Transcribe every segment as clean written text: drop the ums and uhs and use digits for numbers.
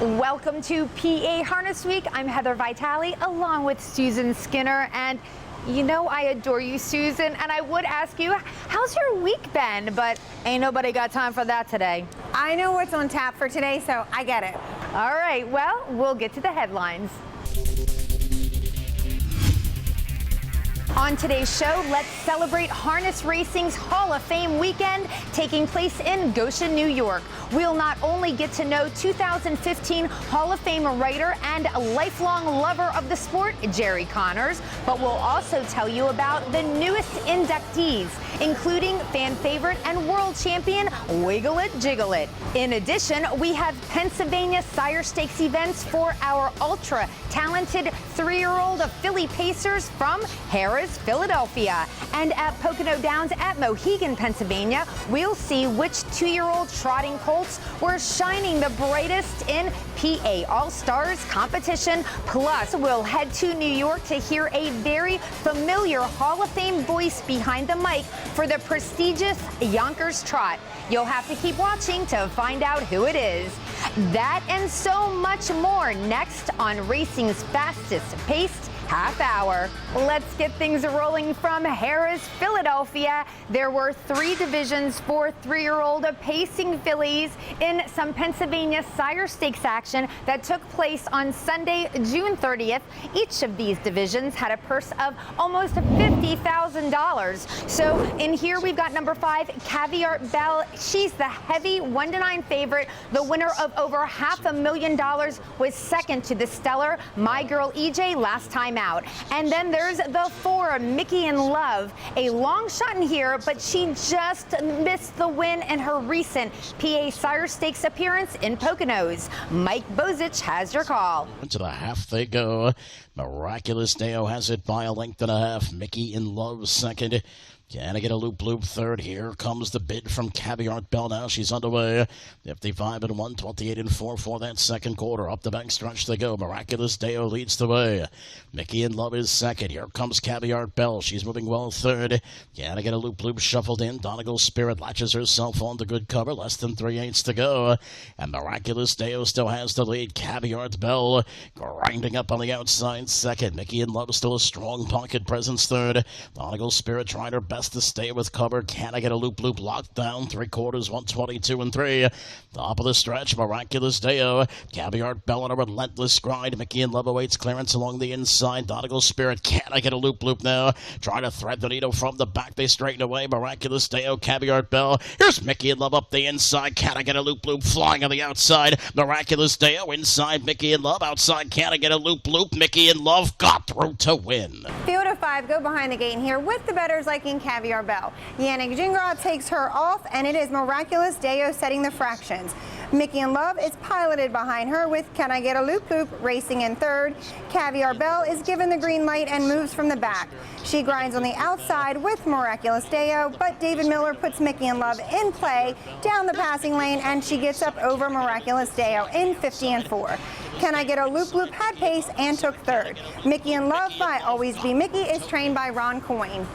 Welcome to PA Harness Week. I'm Heather Vitale along with Susan Skinner, and you know I adore you, Susan, and I would ask you, how's your week been? But ain't nobody got time for that today. I know what's on tap for today, so I get it. All right, well, we'll get to the headlines. On today's show, let's celebrate harness racing's Hall of Fame weekend taking place in Goshen, New York. We'll not only get to know 2015 Hall of Fame writer and lifelong lover of the sport, Jerry Connors, but we'll also tell you about the newest inductees, including fan favorite and world champion Wiggle It Jiggle It. In addition, we have Pennsylvania Sire Stakes events for our ultra talented 3-year-old filly pacers from Harrah's, Philadelphia. And at Pocono Downs at Mohegan, Pennsylvania, we'll see which 2-year-old trotting colts were shining the brightest in PA All-Stars competition. Plus, we'll head to New York to hear a very familiar Hall of Fame voice behind the mic for the prestigious Yonkers Trot. You'll have to keep watching to find out who it is. That and so much more next on racing's fastest paced half hour. Let's get things rolling from Harrah's, Philadelphia. There were 3 divisions for 3-year-old pacing fillies in some Pennsylvania Sire Stakes action that took place on Sunday, June 30th. Each of these divisions had a purse of almost $50,000. So in here we've got number 5, Caviar Belle. She's the heavy 1-9 favorite. The winner of over $500,000 was second to the stellar My Girl EJ last time out. And then there's the 4, Mickey in Love, a long shot in here, but she just missed the win in her recent PA Sire Stakes appearance in Poconos. Mike Bozich has your call. To the half they go. Miraculous Deo has it by a length and a half. Mickey in Love second. Can I get a loop third? Here comes the bid from Caviar Belle now. She's underway. 55 and 1, 28 and 4 for that second quarter. Up the back stretch they go. Miraculous Deo leads the way. Mickey in Love is second. Here comes Caviar Belle. She's moving well third. Can I get a loop shuffled in? Donegal Spirit latches herself on to good cover. Less than 3/8 to go. And Miraculous Deo still has the lead. Caviar Belle grinding up on the outside second. Mickey in Love still a strong pocket presence third. Donegal Spirit trying her best to stay with cover. Can I get a loop locked down? 3/4, 122 and 3. Top of the stretch, Miraculous Deo. Caviar Belle on a relentless grind. Mickey in Love awaits clearance along the inside. Donegal Spirit, can I get a loop now? Trying to thread the needle from the back. They straighten away. Miraculous Deo, Caviar Belle. Here's Mickey in Love up the inside. Can I get a loop flying on the outside? Miraculous Deo inside. Mickey in Love outside. Can I get a loop? Mickey in Love got through to win. Field of 5 go behind the gate in here with the bettors liking Caviar Belle. Yannick Gingras takes her off, and it is Miraculous Deo setting the fractions. Mickey in Love is piloted behind her with Can I Get a Loop racing in third. Caviar Belle is given the green light and moves from the back. She grinds on the outside with Miraculous Deo, but David Miller puts Mickey in Love in play down the passing lane, and she gets up over Miraculous Deo in 50 and 4. Can I Get a Loop had pace and took third. Mickey in Love by Always Be Mickey is trained by Ron Coyne.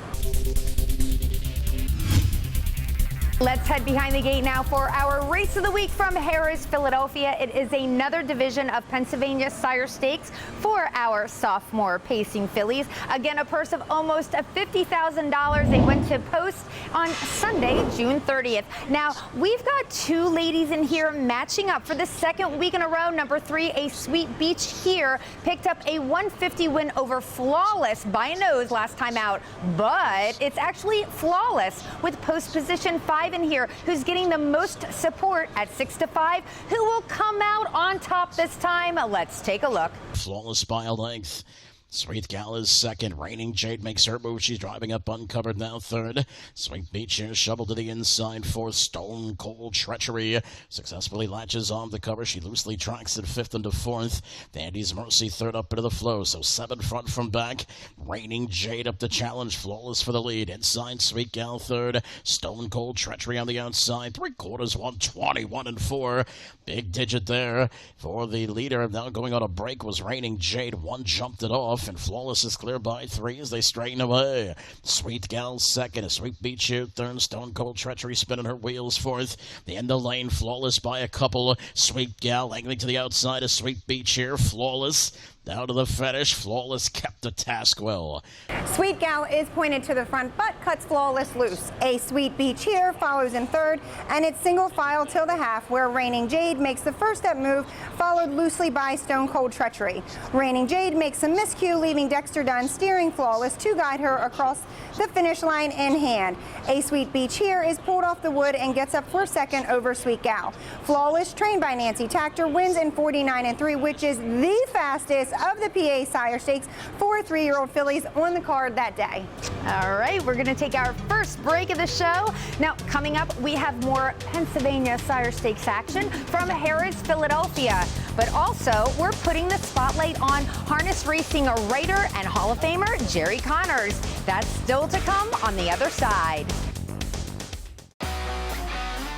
Let's head behind the gate now for our race of the week from Harrah's, Philadelphia. It is another division of Pennsylvania Sire Stakes for our sophomore pacing fillies. Again, a purse of almost $50,000. They went to post on Sunday, June 30th. Now, we've got 2 ladies in here matching up for the second week in a row. Number 3, A Sweet Beach here, picked up a 150 win over Flawless by a nose last time out, but it's actually Flawless with post position 5 in here, who's getting the most support at 6 to 5. Who will come out on top this time? Let's take a look. Flawless by a length. Sweet Gal is second. Reigning Jade makes her move. She's driving up uncovered now third. Sweet Beach here shoveled to the inside fourth. Stone Cold Treachery successfully latches on the cover. She loosely tracks at fifth into fourth. Dandy's Mercy third up into the flow. So 7 front from back. Reigning Jade up the challenge. Flawless for the lead. Inside Sweet Gal third. Stone Cold Treachery on the outside. 3/4, 121 and 4. Big digit there for the leader. Now going on a break was Reigning Jade. One jumped it off. 1.5, and Flawless is clear by 3 as they straighten away. Sweet Gal second, a Sweet Beach here third, Stone Cold Treachery spinning her wheels fourth. The end of lane, Flawless by a couple. Sweet Gal angling to the outside, a Sweet Beach here, Flawless. Down to the finish, Flawless kept the task well. Sweet Gal is pointed to the front, but cuts Flawless loose. A Sweet Beach here follows in third, and it's single file till the half, where Raining Jade makes the first step move, followed loosely by Stone Cold Treachery. Raining Jade makes a miscue, leaving Dexter Dunn steering Flawless to guide her across the finish line in hand. A Sweet Beach here is pulled off the wood and gets up for second over Sweet Gal. Flawless, trained by Nancy Tactor, wins in 49.3, which is the fastest of the PA Sire Stakes for 3-year-old fillies on the card that day. All right, we're going to take our first break of the show. Now, coming up, we have more Pennsylvania Sire Stakes action from Harrah's Philadelphia. But also, we're putting the spotlight on harness racing writer and Hall of Famer Jerry Connors. That's still to come on the other side.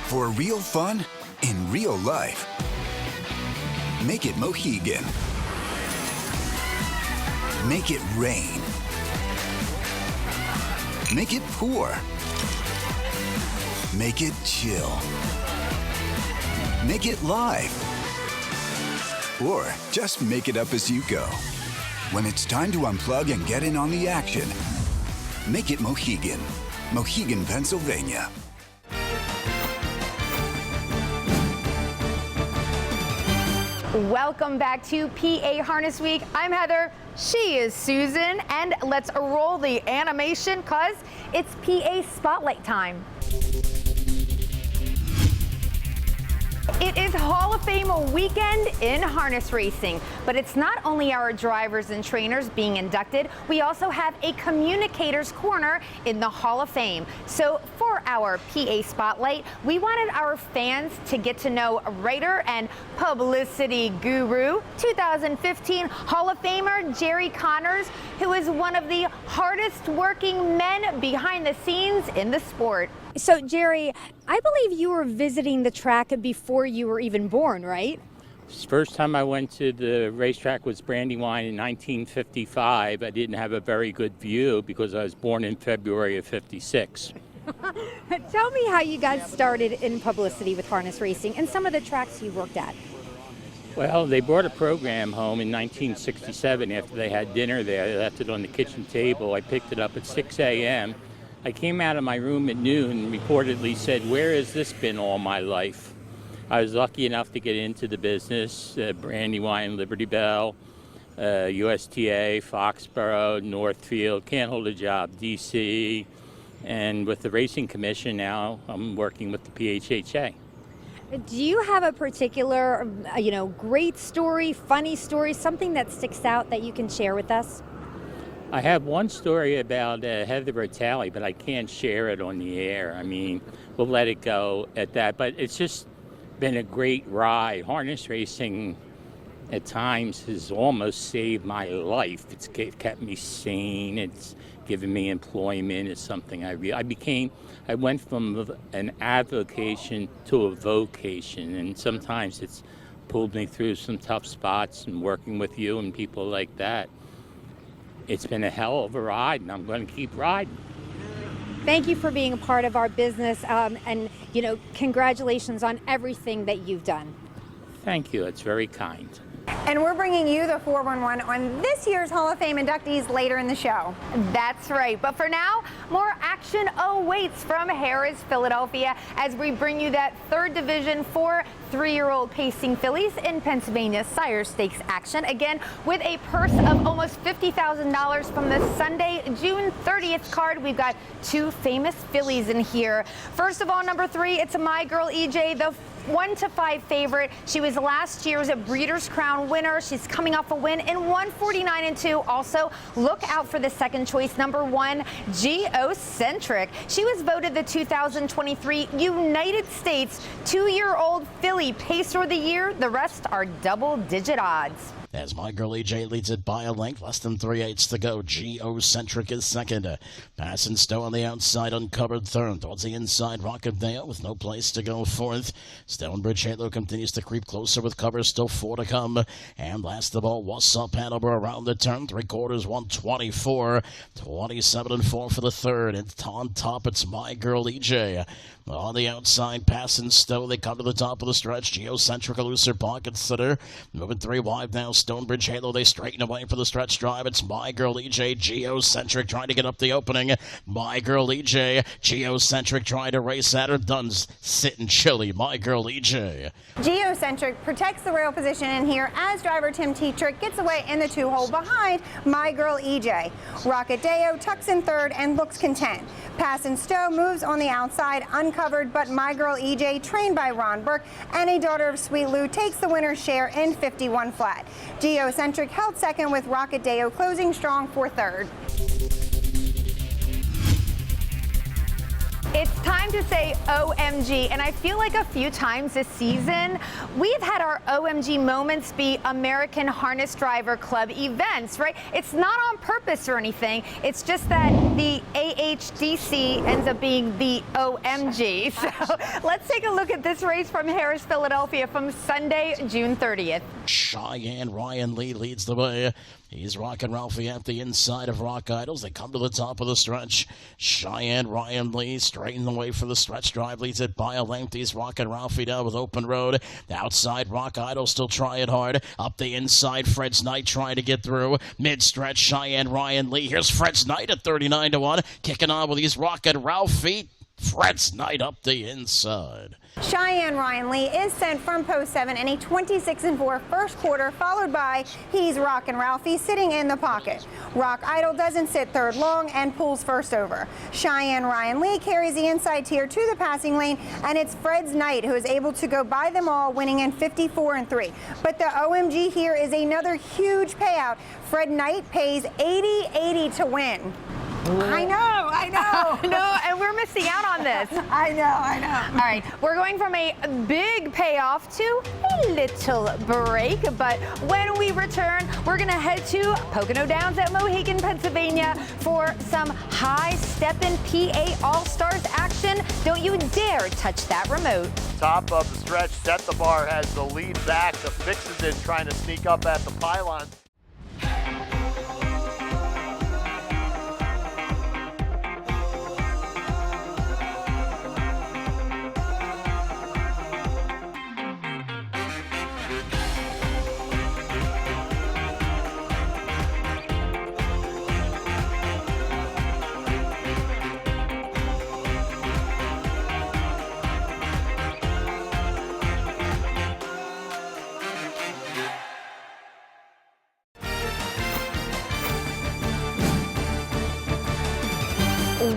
For real fun in real life, make it Mohegan. Make it rain. Make it pour. Make it chill. Make it live. Or just make it up as you go. When it's time to unplug and get in on the action, make it Mohegan. Mohegan, Pennsylvania. Welcome back to PA Harness Week. I'm Heather. She is Susan. And let's roll the animation because it's PA Spotlight time. It is Hall of Fame weekend in harness racing, but it's not only our drivers and trainers being inducted, we also have a communicators corner in the Hall of Fame. So for our PA Spotlight, we wanted our fans to get to know writer and publicity guru, 2015 Hall of Famer Jerry Connors, who is one of the hardest working men behind the scenes in the sport. So, Jerry, I believe you were visiting the track before you were even born, right? First time I went to the racetrack was Brandywine in 1955. I didn't have a very good view because I was born in February of '56. Tell me how you got started in publicity with harness racing and some of the tracks you worked at. Well, they brought a program home in 1967 after they had dinner there. They left it on the kitchen table. I picked it up at 6 a.m. I came out of my room at noon and reportedly said, "Where has this been all my life?" I was lucky enough to get into the business, Brandywine, Liberty Bell, USTA, Foxborough, Northfield, can't hold a job, DC, and with the Racing Commission now, I'm working with the PHHA. Do you have a particular, great story, funny story, something that sticks out that you can share with us? I have one story about Heather Bertali, but I can't share it on the air. I mean, we'll let it go at that. But it's just been a great ride. Harness racing at times has almost saved my life. It's kept me sane. It's given me employment. It's something I went from an avocation to a vocation. And sometimes it's pulled me through some tough spots, and working with you and people like that. It's been a hell of a ride, and I'm going to keep riding. Thank you for being a part of our business, and congratulations on everything that you've done. Thank you. It's very kind. And we're bringing you the 411 on this year's Hall of Fame inductees later in the show. That's right. But for now, more action awaits from Harrah's Philadelphia as we bring you that third division for 3-year-old pacing fillies in Pennsylvania Sire Stakes action. Again, with a purse of almost $50,000 from the Sunday, June 30th card. We've got 2 famous fillies in here. First of all, number 3, it's My Girl EJ, the 1-5 favorite. She was last year's Breeders' Crown winner. She's coming off a win in 149-2. Also, look out for the second choice, number 1, Geocentric. She was voted the 2023 United States 2-year-old filly pacer of the year. The rest are double-digit odds. as My Girl EJ leads it by a length. Less than 3/8 to go. Geocentric is second. Pass and Stowe on the outside, uncovered third. Towards the inside, Rocketdale with no place to go fourth. Stonebridge Halo continues to creep closer with cover, still 4 to come. And last of all, Wausau Hanover around the turn. 3/4, 124. 27-4 for the third. And on top, it's My Girl EJ. On the outside, Pass and Stowe. They come to the top of the stretch. Geocentric, a looser pocket sitter. Moving 3 wide now. Stonebridge Halo, they straighten away for the stretch drive. It's My Girl EJ. Geocentric trying to get up the opening. My Girl EJ. Geocentric trying to race at her. Done sitting chilly. My Girl EJ. Geocentric protects the rail position in here as driver Tim Tetrick gets away in the 2-hole behind My Girl EJ. Rocketdale tucks in third and looks content. Pass and Stowe moves on the outside, uncovered, but My Girl EJ, trained by Ron Burke and a daughter of Sweet Lou, takes the winner's share in 51 flat. Geocentric held second with Rocketdale closing strong for third. It's time to say OMG, and I feel like a few times this season, we've had our OMG moments be American Harness Driver Club events, right? It's not on purpose or anything. It's just that the AHDC ends up being the OMG. So let's take a look at this race from Harris, Philadelphia from Sunday, June 30th. Cheyenne Ryan Lee leads the way. He's rocking Ralphie at the inside of Rock Idols. They come to the top of the stretch. Cheyenne Ryan Lee straightening away for the stretch drive. Leads it by a length. He's rocking Ralphie down with open road. The outside, Rock Idols still trying hard. Up the inside, Fred's Knight trying to get through. Mid-stretch, Cheyenne Ryan Lee. Here's Fred's Knight at 39-1. Kicking on with he's rocking Ralphie. Fred's Knight up the inside. Cheyenne Ryan Lee is sent from post 7 in a 26-4 first quarter, followed by He's Rockin' Ralphie sitting in the pocket. Rock Idol doesn't sit third long and pulls first over. Cheyenne Ryan Lee carries the inside tier to the passing lane, and it's Fred's Knight who is able to go by them all, winning in 54-3. But the OMG here is another huge payout. Fred Knight pays $80.80 to win. I know. No, and we're missing out on this. I know. All right, we're going from a big payoff to a little break, but when we return, we're going to head to Pocono Downs at Mohegan, Pennsylvania for some high-steppin' PA All-Stars action. Don't you dare touch that remote. Top of the stretch, Set the Bar has the lead back. The Fixes in trying to sneak up at the pylon.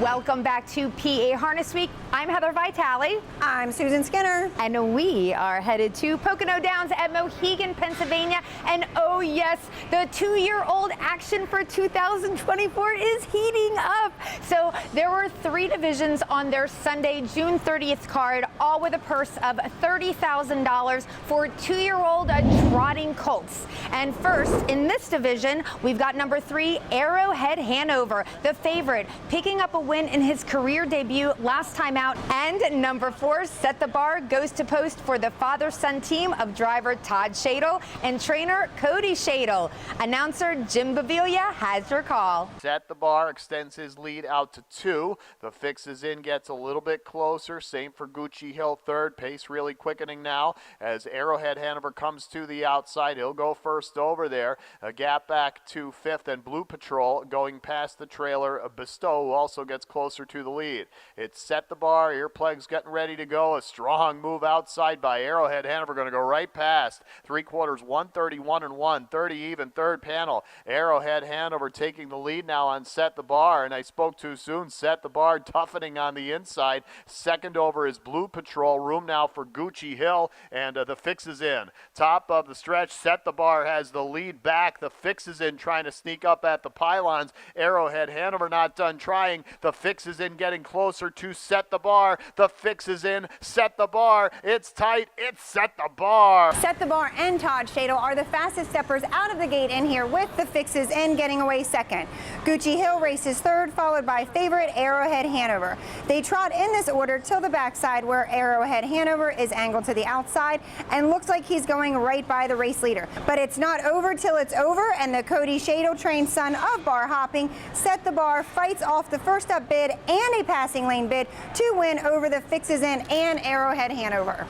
Welcome back to PA Harness Week. I'm Heather Vitale. I'm Susan Skinner. And we are headed to Pocono Downs at Mohegan, Pennsylvania. And oh yes, the 2-year-old action for 2024 is heating up. So there were 3 divisions on their Sunday, June 30th card, all with a purse of $30,000 for 2-year-old trotting colts. And first in this division, we've got number 3, Arrowhead Hanover, the favorite, picking up a win in his career debut last time out. And number 4, Set the Bar, goes to post for the father-son team of driver Todd Shadle and trainer Cody Shadle. Announcer Jim Baviglia has your call. Set the Bar extends his lead out to 2. The Fixes in gets a little bit closer. Same for Gucci Hill third. Pace really quickening now as Arrowhead Hanover comes to the outside. He'll go first over there. A gap back to 5th, and Blue Patrol going past the trailer. Bestow, who also gets closer to the lead. It's Set the Bar. Earplugs getting ready to go. A strong move outside by Arrowhead Hanover, going to go right past. 3/4, 131-1, 30 even third panel. Arrowhead Hanover taking the lead now on Set the Bar, and I spoke too soon. Set the Bar toughening on the inside. Second over is Blue Patrol. patrol. Room now for Gucci Hill, and the Fix is in. Top of the stretch, Set the Bar has the lead back. The Fix is in, trying to sneak up at the pylons. Arrowhead Hanover not done trying. The Fix is in, getting closer to Set the Bar. The Fix is in, Set the Bar. It's tight. It's Set the Bar. Set the Bar and Todd Shadle are the fastest steppers out of the gate in here, with the Fixes in getting away second. Gucci Hill races third, followed by favorite Arrowhead Hanover. They trot in this order till the backside, where Arrowhead Hanover is angled to the outside and looks like he's going right by the race leader. But it's not over till it's over, and the Cody Shadle trained son of bar hopping, Set the Bar, fights off the first up bid and a passing lane bid to win over the Fixes in and Arrowhead Hanover.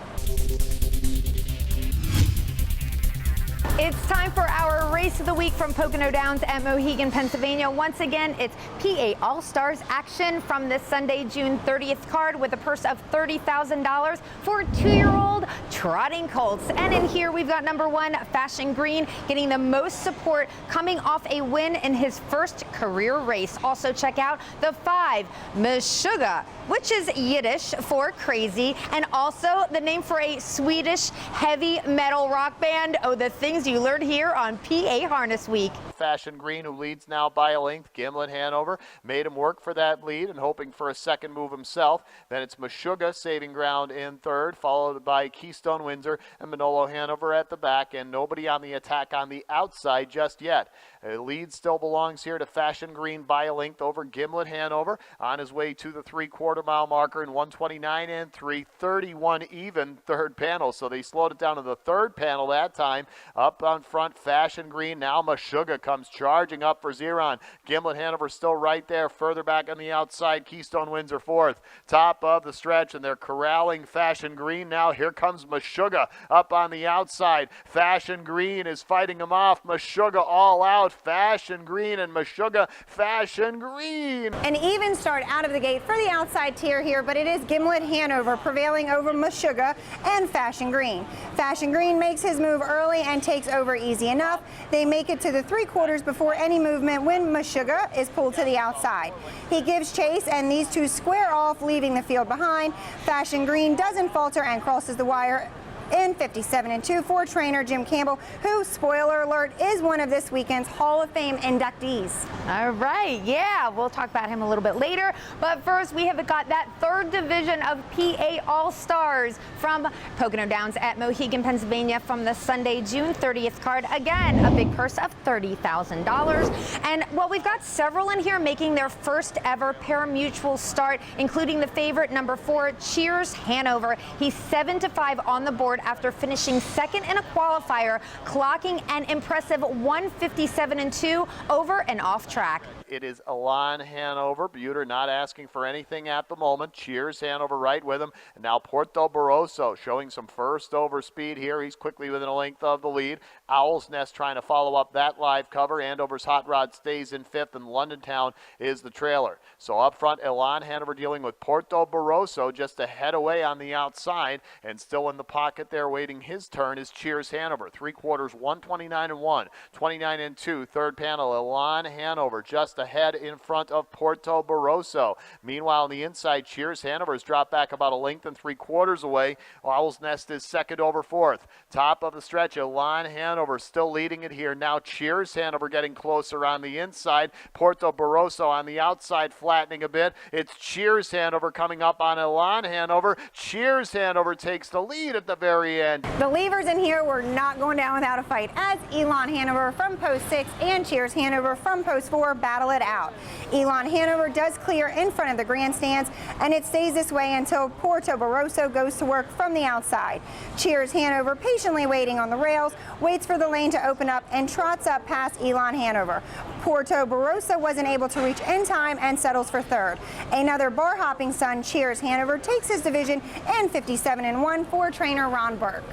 It's time for our race of the week from Pocono Downs at Mohegan, Pennsylvania. Once again, it's PA All-Stars action from this Sunday, June 30th card, with a purse of $30,000 for 2-year-old trotting colts. And in here, we've got number 1, Fashion Green, getting the most support, coming off a win in his first career race. Also check out the 5, Meshuggah, which is Yiddish for crazy, and also the name for a Swedish heavy metal rock band. Oh, the things you learned here on PA Harness Week. Fashion Green, who leads now by a length. Gimlet Hanover made him work for that lead and hoping for a second move himself. Then it's Meshuggah saving ground in third, followed by Keystone Windsor and Manolo Hanover at the back, and nobody on the attack on the outside just yet. The lead still belongs here to Fashion Green by a length over Gimlet Hanover, on his way to the 3/4 mile marker in 1:29 and 3:31 even third panel. So they slowed it down to the third panel that time. Up on front, Fashion Green. Now Meshuggah comes charging up for Zeron. Gimlet Hanover still right there. Further back on the outside, Keystone Windsor fourth. Top of the stretch, and they're corralling Fashion Green now. Here comes Meshuggah up on the outside. Fashion Green is fighting him off. Meshuggah all out. Fashion Green and Meshuggah. Fashion Green. An even start out of the gate for the outside tier here, but it is Gimlet Hanover prevailing over Meshuggah and Fashion Green. Fashion Green makes his move early and takes over easy enough. They make it to the 3/4 before any movement when Meshuggah is pulled to the outside. He gives chase, and these two square off, leaving the field behind. Fashion Green doesn't falter and crosses the wire in 57-2 for trainer Jim Campbell, who, spoiler alert, is one of this weekend's Hall of Fame inductees. All right, yeah, we'll talk about him a little bit later. But first, we have got that third division of PA All-Stars from Pocono Downs at Mohegan, Pennsylvania, from the Sunday, June 30th card. Again, a big purse of $30,000. And, well, we've got several in here making their first ever pari-mutuel start, including the favorite, number 4, Cheers Hanover. He's 7-5 on the board after finishing second in a qualifier, clocking an impressive 157-2 over and off track. It is Elan Hanover. Buter not asking for anything at the moment. Cheers Hanover right with him. And now Porto Barroso showing some first over speed here. He's quickly within a length of the lead. Owl's Nest trying to follow up that live cover. Andover's Hot Rod stays in 5th, and London Town is the trailer. So up front, Elan Hanover dealing with Porto Barroso just a head away on the outside, and still in the pocket there waiting his turn is Cheers Hanover. 3/4, 129-1, 29-2. Third panel, Elan Hanover just ahead in front of Porto Barroso. Meanwhile, on the inside, Cheers Hanover has dropped back about a length and 3/4 away. Owl's Nest is second over fourth. Top of the stretch, Elan Hanover still leading it here. Now Cheers Hanover getting closer on the inside. Porto Barroso on the outside flattening a bit. It's Cheers Hanover coming up on Elan Hanover. Cheers Hanover takes the lead at the very end. The levers in here were not going down without a fight, as Elan Hanover from post 6 and Cheers Hanover from post 4 battle it out. Elan Hanover does clear in front of the grandstands, and it stays this way until Porto Barroso goes to work from the outside. Cheers Hanover, patiently waiting on the rails, waits for the lane to open up and trots up past Elan Hanover. Porto Barroso wasn't able to reach in time and settles for third. Another bar hopping son, Cheers Hanover, takes his division in 57-1 for trainer Ron Burke.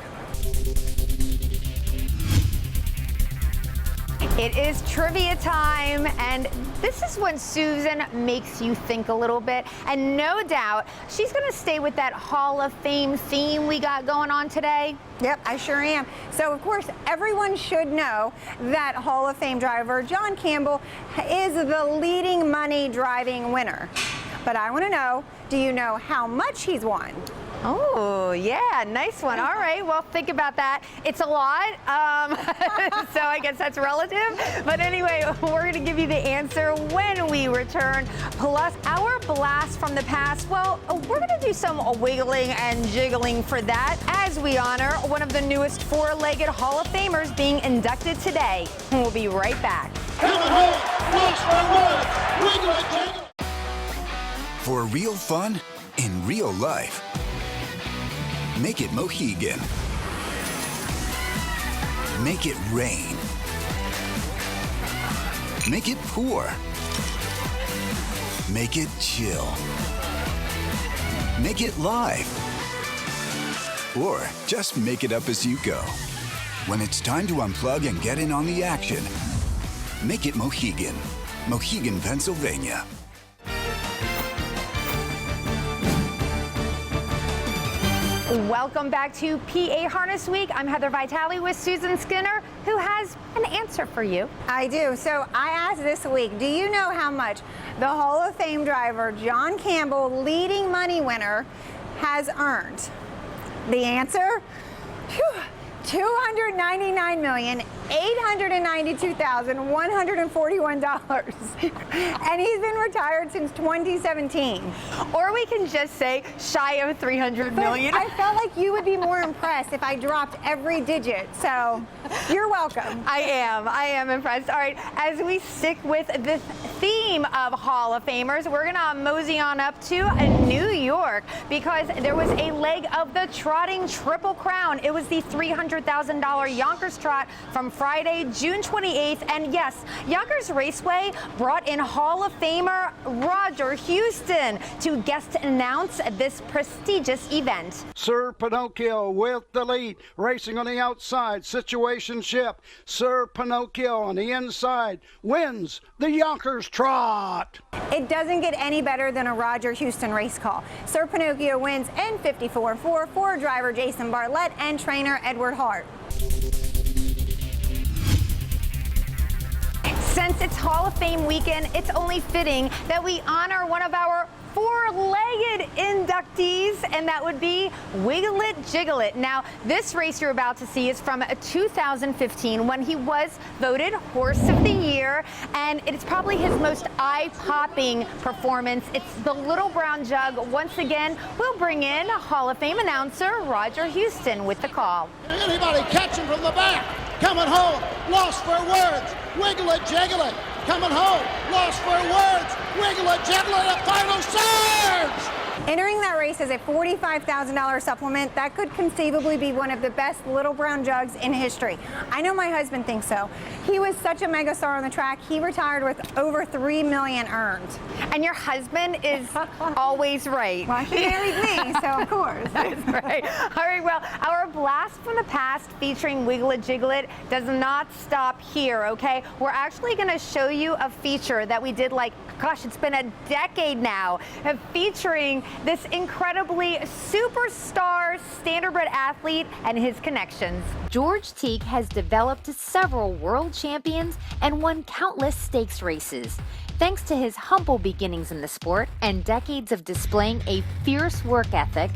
It is trivia time, and this is when Susan makes you think a little bit, and no doubt she's going to stay with that Hall of Fame theme we got going on today. Yep, I sure am. So, of course, everyone should know that Hall of Fame driver John Campbell is the leading money driving winner. But I want to know, do you know how much he's won? Oh, yeah, nice one. All right, well, think about that. It's a lot, so I guess that's relative. But anyway, we're going to give you the answer when we return. Plus, our blast from the past, well, we're going to do some wiggling and jiggling for that as we honor one of the newest four-legged Hall of Famers being inducted today. We'll be right back. Coming home, lost for words, wiggle it, jiggle. For real fun in real life, make it Mohegan. Make it rain. Make it pour. Make it chill. Make it live. Or just make it up as you go. When it's time to unplug and get in on the action, make it Mohegan. Mohegan, Pennsylvania. Welcome back to PA Harness Week. I'm Heather Vitale with Susan Skinner, who has an answer for you. I do. So I asked this week, do you know how much the Hall of Fame driver John Campbell, leading money winner, has earned? The answer? $299,892,141. And he's been retired since 2017. Or we can just say shy of 300 million. I felt like you would be more impressed if I dropped every digit. So you're welcome. I am impressed. All right, as we stick with the theme of Hall of Famers, we're gonna mosey on up to New York because there was a leg of the trotting Triple Crown. It was the $300,000 Yonkers Trot from Friday, June 28th. And yes, Yonkers Raceway brought in Hall of Famer Roger Houston to guest announce this prestigious event. Sir Pinocchio with the lead, racing on the outside, situationship. Sir Pinocchio on the inside wins the Yonkers Trot. It doesn't get any better than a Roger Houston race call. Sir Pinocchio wins in 54.4 for driver Jason Bartlett and trainer Edward Hart. Since it's Hall of Fame weekend, it's only fitting that we honor one of our four-legged inductees, and that would be Wiggle It, Jiggle It. Now, this race you're about to see is from 2015 when he was voted Horse of the Year, and it's probably his most eye-popping performance. It's the Little Brown Jug. Once again, we'll bring in Hall of Fame announcer Roger Houston with the call. Anybody catching from the back? Coming home, lost for words, wiggle it, jiggle it. Coming home, lost for words, wiggle it, jiggle it, a final surge! Entering that race as a $45,000 supplement, that could conceivably be one of the best Little Brown Jugs in history. I know my husband thinks so. He was such a megastar on the track, he retired with over $3 million earned. And your husband is always right. Well, he married me, so of course. That's right. All right, well, our blast from the past featuring Wiggle It, Jiggle It does not stop here, okay? We're actually going to show you a feature that we did it's been a decade now, featuring this incredibly superstar standardbred athlete and his connections. George Teague has developed several world champions and won countless stakes races. Thanks to his humble beginnings in the sport and decades of displaying a fierce work ethic,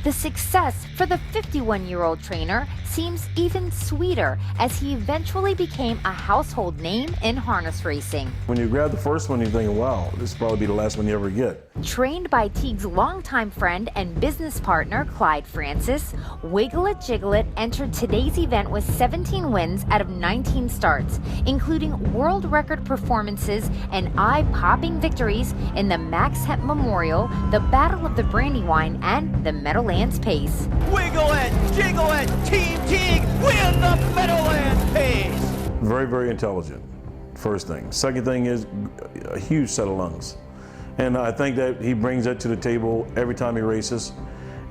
the success for the 51-year-old trainer seems even sweeter as he eventually became a household name in harness racing. When you grab the first one, you're thinking, wow, this will probably be the last one you ever get. Trained by Teague's longtime friend and business partner, Clyde Francis, Wiggle It, Jiggle It entered today's event with 17 wins out of 19 starts, including world record performances and eye-popping victories in the Max Hemp Memorial, the Battle of the Brandywine, and the Meadowlands Pace. Wiggle it, jiggle it, Team Teague win the Meadowlands Pace! Very, very intelligent, first thing. Second thing is a huge set of lungs. And I think that he brings that to the table every time he races.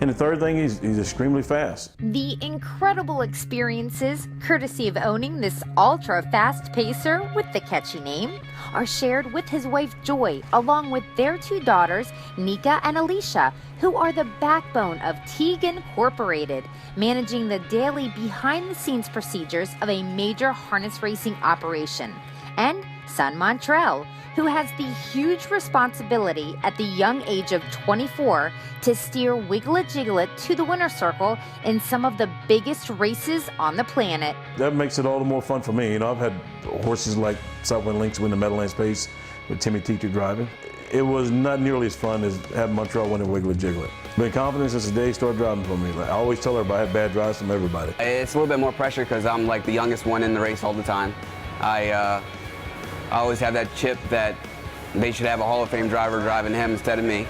And the third thing, he's extremely fast. The incredible experiences, courtesy of owning this ultra-fast pacer with the catchy name, are shared with his wife Joy, along with their two daughters, Nika and Alicia, who are the backbone of Teague Incorporated, managing the daily behind-the-scenes procedures of a major harness racing operation. And son Montrell, who has the huge responsibility at the young age of 24 to steer Wiglet Jiglet to the winner's circle in some of the biggest races on the planet. That makes it all the more fun for me. You know, I've had horses like Southwind Lynx win the Meadowlands Pace with Timmy Teacher driving. It was not nearly as fun as having Montrell win a Wiglet Jiglet. Been confident since the day he started driving for me. Like, I always tell everybody I have bad drives from everybody. It's a little bit more pressure because I'm like the youngest one in the race all the time. I always have that chip that they should have a Hall of Fame driver driving him instead of me.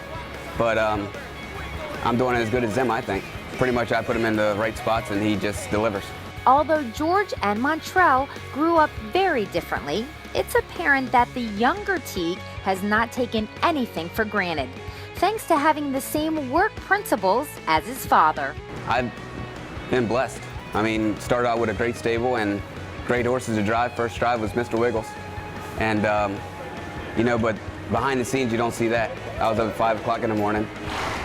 But I'm doing it as good as them, I think. Pretty much I put him in the right spots and he just delivers. Although George and Montrell grew up very differently, it's apparent that the younger Teague has not taken anything for granted, thanks to having the same work principles as his father. I've been blessed. I mean, started out with a great stable and great horses to drive. First drive was Mr. Wiggles. And, you know, but behind the scenes, you don't see that. I was up at 5 o'clock in the morning.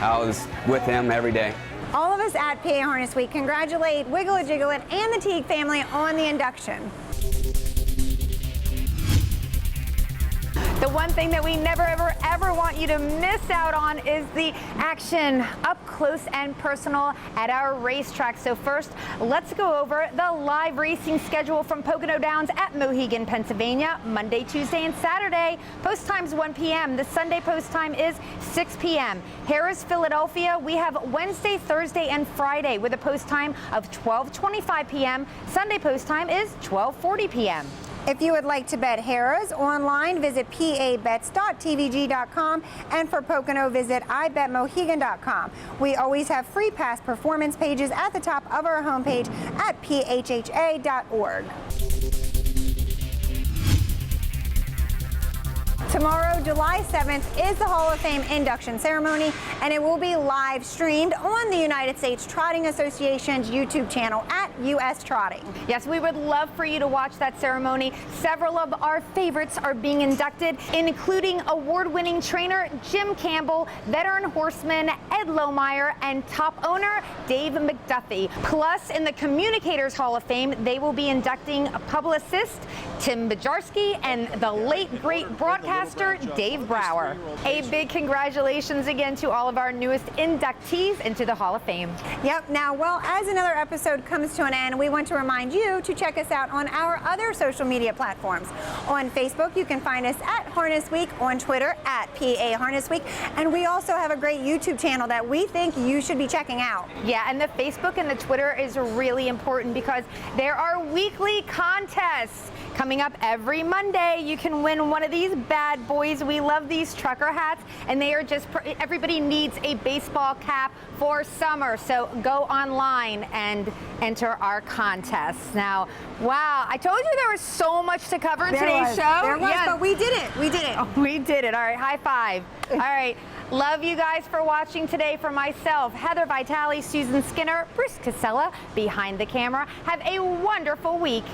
I was with him every day. All of us at PA Harness Week congratulate Wiglet Jiglet and the Teague family on the induction. The one thing that we never, ever want you to miss out on is the action up close and personal at our racetrack. So first, let's go over the live racing schedule from Pocono Downs at Mohegan, Pennsylvania, Monday, Tuesday, and Saturday. Post time's 1 p.m. The Sunday post time is 6 p.m. Harrah's, Philadelphia, we have Wednesday, Thursday, and Friday with a post time of 12:25 p.m. Sunday post time is 12:40 p.m. If you would like to bet Harrah's online, visit pabets.tvg.com, and for Pocono, visit ibetmohegan.com. We always have free past performance pages at the top of our homepage at phha.org. Tomorrow, July 7th, is the Hall of Fame induction ceremony, and it will be live streamed on the United States Trotting Association's YouTube channel at US Trotting. Yes, we would love for you to watch that ceremony. Several of our favorites are being inducted, including award-winning trainer Jim Campbell, veteran horseman Ed Lohmeyer, and top owner Dave McDuffie. Plus, in the Communicators Hall of Fame, they will be inducting publicist Tim Bajarski and the late great broadcaster Dave Brower. A big congratulations again to all of our newest inductees into the Hall of Fame. Yep. Now, well, as another episode comes to an end, we want to remind you to check us out on our other social media platforms. On Facebook, you can find us at Harness Week, on Twitter at PA Harness Week, and we also have a great YouTube channel that we think you should be checking out. Yeah, and the Facebook and the Twitter is really important because there are weekly contests coming up every Monday. You can win one of these bad boys. We love these trucker hats, and they are just, everybody needs a baseball cap for summer. So go online and enter our contests. Now, wow, I told you there was so much to cover in today's show. There was, but we did it. We did it. Oh, we did it. All right, high five. All right. Love you guys for watching today. For myself, Heather Vitale, Susan Skinner, Bruce Casella behind the camera. Have a wonderful week.